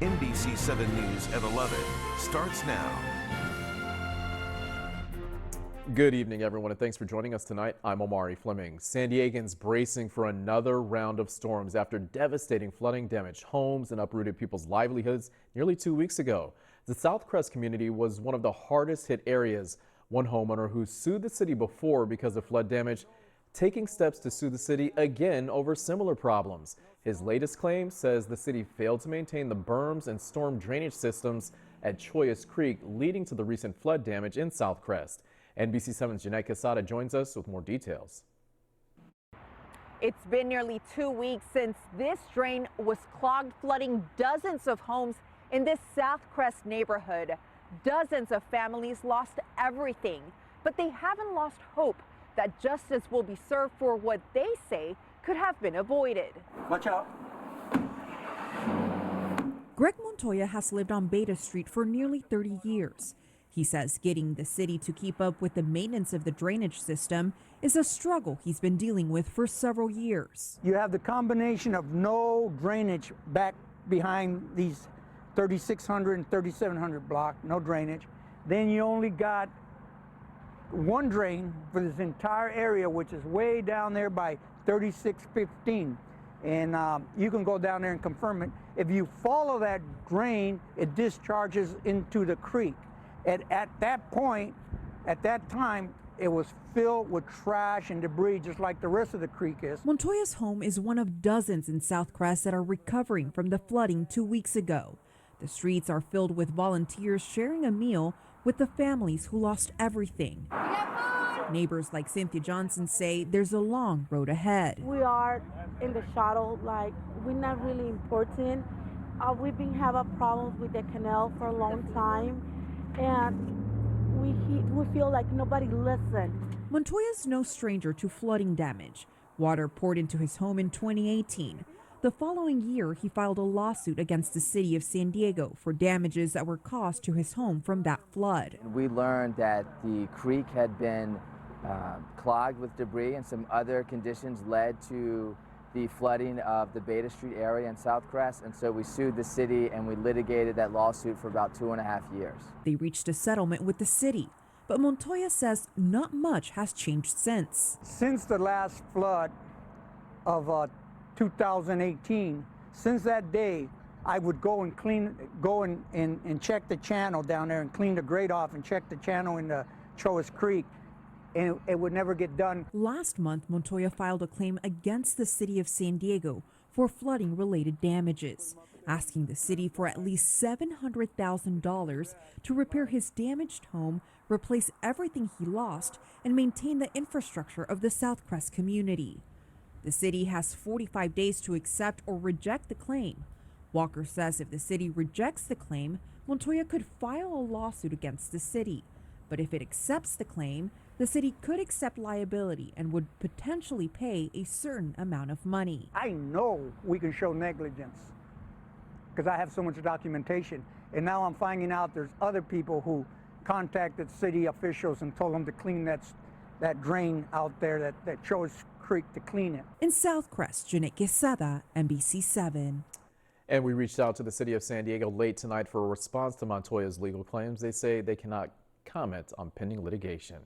NBC 7 News at 11 starts now. Good evening, everyone, and thanks for joining us tonight. I'm Omari Fleming. San Diegans bracing for another round of storms after devastating flooding damaged homes and uprooted people's livelihoods nearly 2 weeks ago. The Southcrest community was one of the hardest hit areas. One homeowner who sued the city before because of flood damage taking steps to sue the city again over similar problems. His latest claim says the city failed to maintain the berms and storm drainage systems at Choyas Creek, leading to the recent flood damage in Southcrest. NBC 7's Jeanette Quesada joins us with more details. It's been nearly 2 weeks since this drain was clogged, flooding dozens of homes in this Southcrest neighborhood. Dozens of families lost everything, but they haven't lost hope that justice will be served for what they say could have been avoided. Watch out. Greg Montoya has lived on Beta Street for nearly 30 years. He says getting the city to keep up with the maintenance of the drainage system is a struggle he's been dealing with for several years. You have the combination of no drainage back behind these 3600 and 3700 block, no drainage. Then you only got one drain for this entire area, which is way down there by 3615. And you can go down there and confirm it. If you follow that drain, it discharges into the creek. At that point, at that time, it was filled with trash and debris, just like the rest of the creek is. Montoya's home is one of dozens in Southcrest that are recovering from the flooding 2 weeks ago. The streets are filled with volunteers sharing a meal with the families who lost everything. Neighbors like Cynthia Johnson say there's a long road ahead. We are in the shadow, like we're not really important. We've been having problems with the canal for a long time, and we feel like nobody listened. Montoya's no stranger to flooding damage. Water poured into his home in 2018. The following year, he filed a lawsuit against the city of San Diego for damages that were caused to his home from that flood. We learned that the creek had been clogged with debris, and some other conditions led to the flooding of the Beta Street area in Southcrest, and so we sued the city and we litigated that lawsuit for about 2.5 years. They reached a settlement with the city, but Montoya says not much has changed since. Since the last flood of 2018, since that day, I would go and check the channel down there and clean the grate off and check the channel in the Choyas Creek, and it would never get done. Last month, Montoya filed a claim against the city of San Diego for flooding-related damages, asking the city for at least $700,000 to repair his damaged home, replace everything he lost, and maintain the infrastructure of the Southcrest community. The city has 45 days to accept or reject the claim. Walker says if the city rejects the claim, Montoya could file a lawsuit against the city. But if it accepts the claim, the city could accept liability and would potentially pay a certain amount of money. I know we can show negligence because I have so much documentation. And now I'm finding out there's other people who contacted city officials and told them to clean that drain out there that Choyas Creek to clean it. In Southcrest, Jeanette Quesada, NBC 7. And we reached out to the city of San Diego late tonight for a response to Montoya's legal claims. They say they cannot comment on pending litigation.